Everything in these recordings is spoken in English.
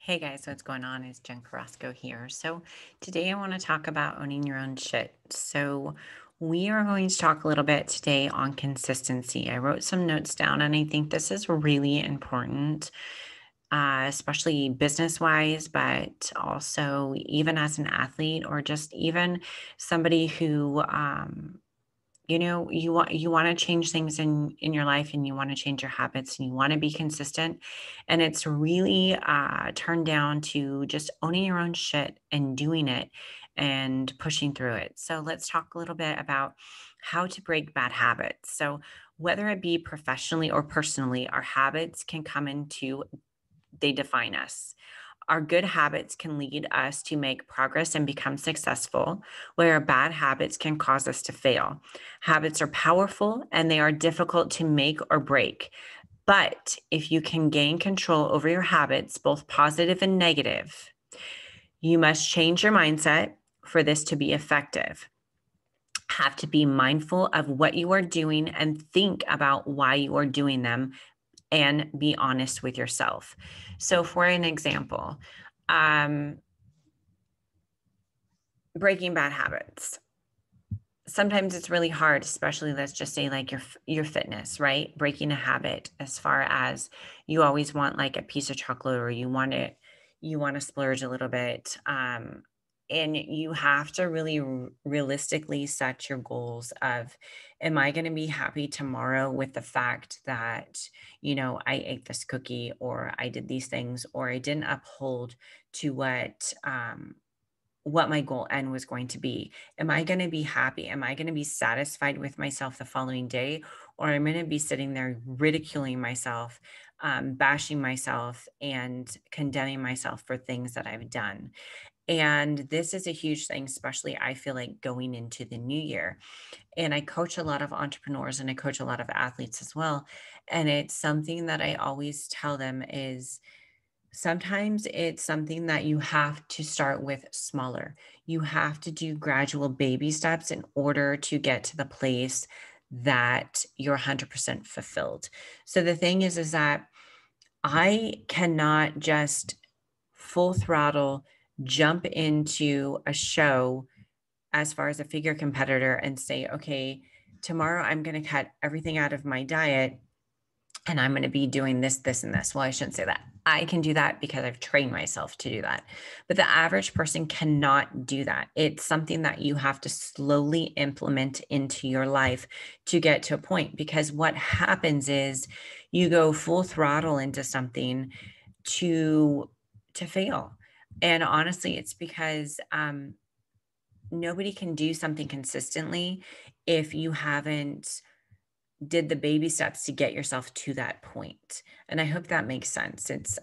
Hey guys, what's going on? It's Jen Carrasco here. So today I want to talk about owning your own shit. So we are going to talk a little bit today on consistency. I wrote some notes down and I think this is really important, especially business wise, but also even as an athlete or just even somebody who you want to change things in your life, and you want to change your habits, and you want to be consistent, and it's really turned down to just owning your own shit and doing it and pushing through it. So let's talk a little bit about how to break bad habits. So whether it be professionally or personally, our habits can come into, they define us. Our good habits can lead us to make progress and become successful, where bad habits can cause us to fail. Habits are powerful and they are difficult to make or break. But if you can gain control over your habits, both positive and negative, you must change your mindset for this to be effective. Have to be mindful of what you are doing and think about why you are doing them, and be honest with yourself. So, for an example, um, breaking bad habits. Sometimes it's really hard, especially let's just say like your fitness, right? Breaking a habit as far as you always want like a piece of chocolate, or you want to splurge a little bit. And you have to really realistically set your goals of, am I going to be happy tomorrow with the fact that, I ate this cookie, or I did these things, or I didn't uphold to what my goal end was going to be. Am I going to be happy? Am I going to be satisfied with myself the following day? Or am I going to be sitting there ridiculing myself, bashing myself, and condemning myself for things that I've done? And this is a huge thing, especially I feel like going into the new year. And I coach a lot of entrepreneurs and I coach a lot of athletes as well. And it's something that I always tell them is, sometimes it's something that you have to start with smaller. You have to do gradual baby steps in order to get to the place that you're 100% fulfilled. So the thing is that I cannot just full throttle jump into a show as far as a figure competitor and say, okay, tomorrow I'm going to cut everything out of my diet and I'm going to be doing this, this, and this. Well, I shouldn't say that. I can do that because I've trained myself to do that. But the average person cannot do that. It's something that you have to slowly implement into your life to get to a point. Because what happens is you go full throttle into something to fail. And honestly, it's because nobody can do something consistently if you haven't did the baby steps to get yourself to that point. And I hope that makes sense. It's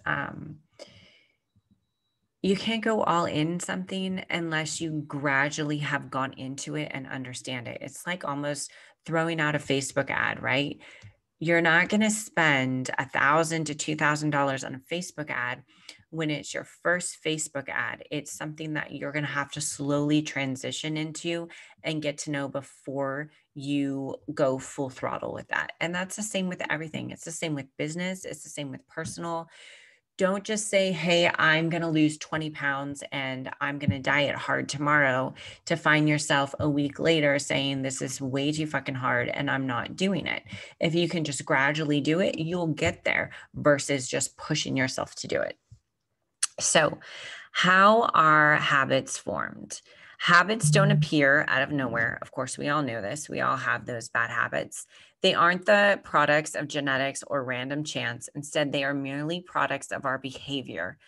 you can't go all in something unless you gradually have gone into it and understand it. It's like almost throwing out a Facebook ad, right? You're not going to spend $1,000 to $2,000 on a Facebook ad when it's your first Facebook ad. It's something that you're going to have to slowly transition into and get to know before you go full throttle with that. And that's the same with everything. It's the same with business. It's the same with personal. Don't just say, hey, I'm going to lose 20 pounds and I'm going to diet hard tomorrow, to find yourself a week later saying, this is way too fucking hard and I'm not doing it. If you can just gradually do it, you'll get there versus just pushing yourself to do it. So, how are habits formed? Habits don't appear out of nowhere. Of course, we all know this. We all have those bad habits. They aren't the products of genetics or random chance. Instead, they are merely products of our behavior,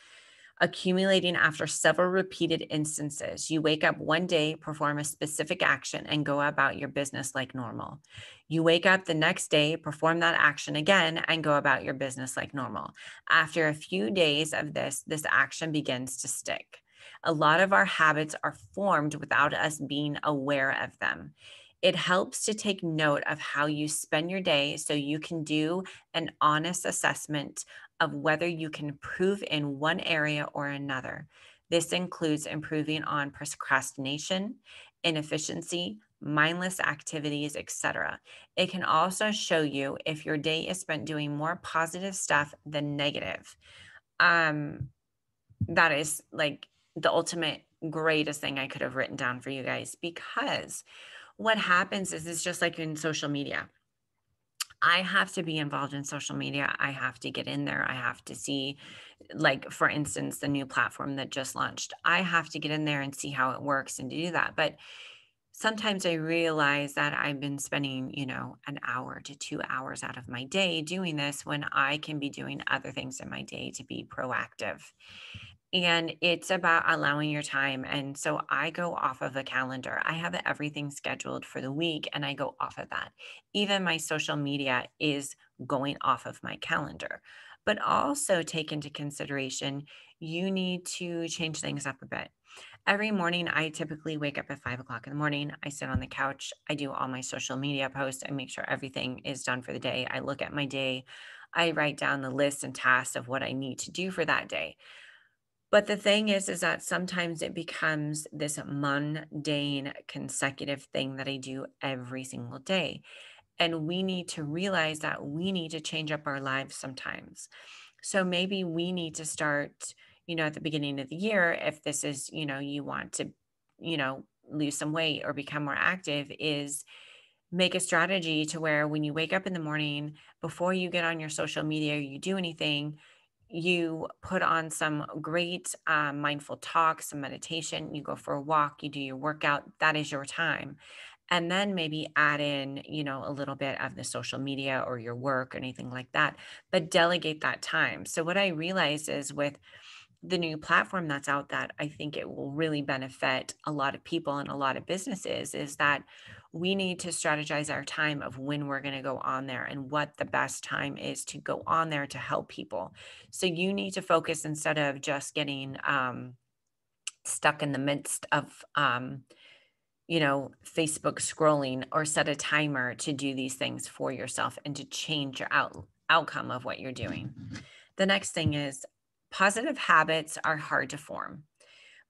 accumulating after several repeated instances. You wake up one day, perform a specific action, and go about your business like normal. You wake up the next day, perform that action again, and go about your business like normal. After a few days of this action begins to stick. A lot of our habits are formed without us being aware of them. It helps to take note of how you spend your day so you can do an honest assessment of whether you can improve in one area or another. This includes improving on procrastination, inefficiency, mindless activities, etc. It can also show you if your day is spent doing more positive stuff than negative. Um, That is like the ultimate greatest thing I could have written down for you guys, because what happens is it's just like in social media. I have to be involved in social media. I have to get in there. I have to see, like, for instance, the new platform that just launched. I have to get in there and see how it works and do that. But sometimes I realize that I've been spending, an hour to 2 hours out of my day doing this when I can be doing other things in my day to be proactive. And it's about allowing your time. And so I go off of a calendar. I have everything scheduled for the week and I go off of that. Even my social media is going off of my calendar. But also take into consideration, you need to change things up a bit. Every morning, I typically wake up at 5 o'clock in the morning. I sit on the couch. I do all my social media posts. I make sure everything is done for the day. I look at my day. I write down the list and tasks of what I need to do for that day. But the thing is that sometimes it becomes this mundane consecutive thing that I do every single day. And we need to realize that we need to change up our lives sometimes. So maybe we need to start, at the beginning of the year, if this is, you want to, lose some weight or become more active, is make a strategy to where when you wake up in the morning, before you get on your social media or you do anything, you put on some great mindful talk, some meditation, you go for a walk, you do your workout. That is your time. And then maybe add in, a little bit of the social media or your work or anything like that, but delegate that time. So what I realized is with the new platform that's out, that I think it will really benefit a lot of people and a lot of businesses, is that we need to strategize our time of when we're going to go on there and what the best time is to go on there to help people. So you need to focus, instead of just getting stuck in the midst of Facebook scrolling, or set a timer to do these things for yourself and to change your outcome of what you're doing. The next thing is, positive habits are hard to form,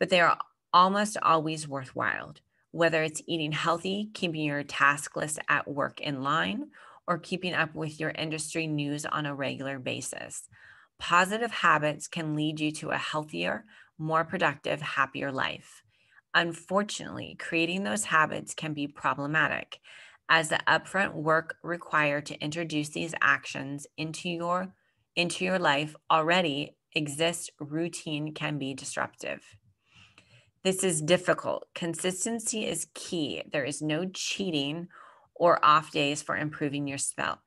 but they are almost always worthwhile, whether it's eating healthy, keeping your task list at work in line, or keeping up with your industry news on a regular basis. Positive habits can lead you to a healthier, more productive, happier life. Unfortunately, creating those habits can be problematic, as the upfront work required to introduce these actions into your life already exists. Routine can be disruptive. This is difficult. Consistency is key. There is no cheating or off days for improving yourself,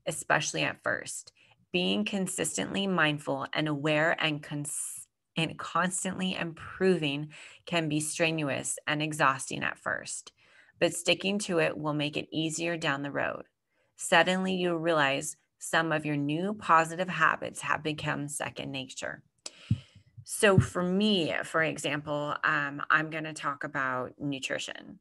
especially at first. Being consistently mindful and aware and constantly improving can be strenuous and exhausting at first, but sticking to it will make it easier down the road. Suddenly, you realize some of your new positive habits have become second nature. So for me, for example, I'm going to talk about nutrition.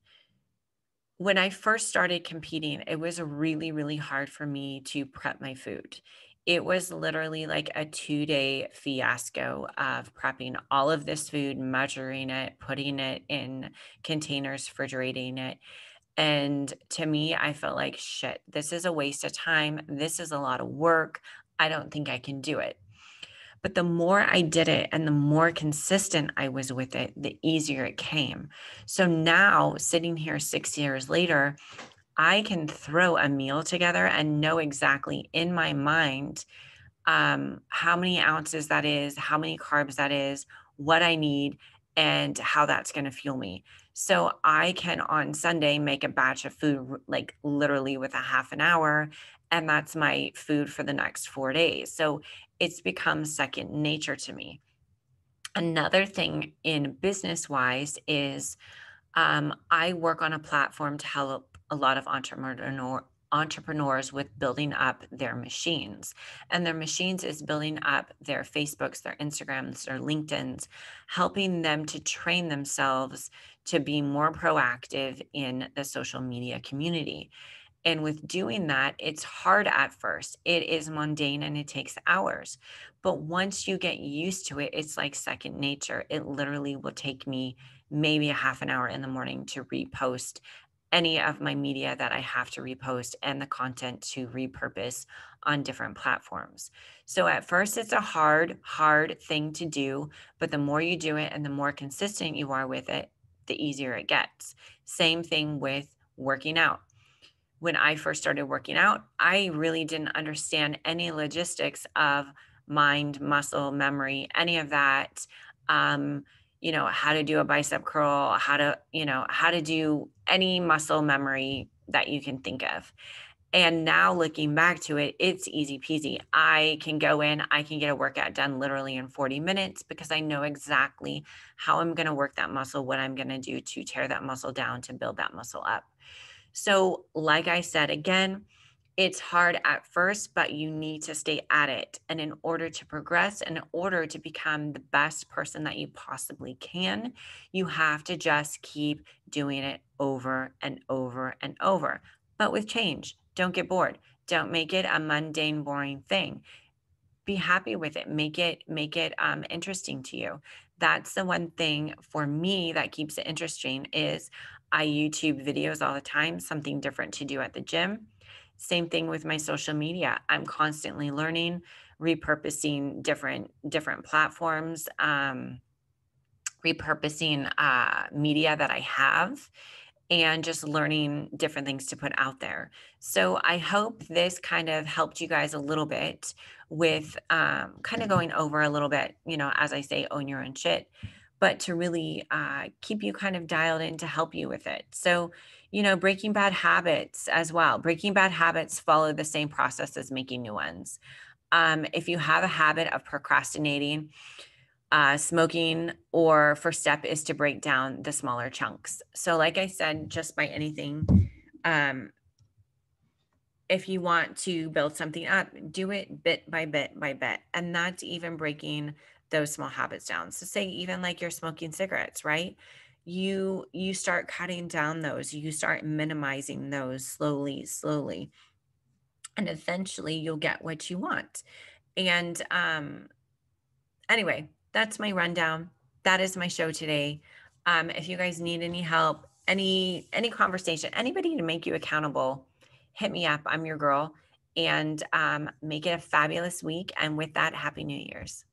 When I first started competing, it was really, really hard for me to prep my food. It was literally like a 2-day fiasco of prepping all of this food, measuring it, putting it in containers, refrigerating it. And to me, I felt like, shit, this is a waste of time. This is a lot of work. I don't think I can do it. But the more I did it and the more consistent I was with it, the easier it came. So now, sitting here 6 years later, I can throw a meal together and know exactly in my mind how many ounces that is, how many carbs that is, what I need, and how that's going to fuel me. So I can on Sunday make a batch of food, like literally with a half an hour, and that's my food for the next 4 days. So it's become second nature to me. Another thing in business wise is I work on a platform to help a lot of entrepreneurs with building up their machines. And their machines is building up their Facebooks, their Instagrams, their LinkedIns, helping them to train themselves to be more proactive in the social media community. And with doing that, it's hard at first. It is mundane and it takes hours. But once you get used to it, it's like second nature. It literally will take me maybe a half an hour in the morning to repost any of my media that I have to repost and the content to repurpose on different platforms. So at first, it's a hard thing to do, but the more you do it and the more consistent you are with it, the easier it gets. Same thing with working out. When I first started working out, I really didn't understand any logistics of mind, muscle, memory, any of that. Um, how to do a bicep curl, how to do any muscle memory that you can think of. And now looking back to it, it's easy peasy. I can go in, I can get a workout done literally in 40 minutes because I know exactly how I'm going to work that muscle, what I'm going to do to tear that muscle down, to build that muscle up. So, like I said, again, it's hard at first, but you need to stay at it. And in order to progress, and in order to become the best person that you possibly can, you have to just keep doing it over and over and over. But with change, don't get bored. Don't make it a mundane, boring thing. Be happy with it. Make it interesting to you. That's the one thing for me that keeps it interesting is I YouTube videos all the time, something different to do at the gym. Same thing with my social media. I'm constantly learning, repurposing different platforms, repurposing media that I have, and just learning different things to put out there. So I hope this kind of helped you guys a little bit with kind of going over a little bit, as I say, own your own shit, but to really keep you kind of dialed in to help you with it. So, breaking bad habits as well. Breaking bad habits follow the same process as making new ones. If you have a habit of procrastinating, smoking, or first step is to break down the smaller chunks. So, like I said, just by anything, um, if you want to build something up, do it bit by bit by bit. And that's even breaking those small habits down. So, say even like you're smoking cigarettes, right? You start cutting down those, you start minimizing those slowly, and eventually you'll get what you want. And anyway, that's my rundown. That is my show today. If you guys need any help, any conversation, anybody to make you accountable, hit me up. I'm your girl. And make it a fabulous week. And with that, Happy New Year's.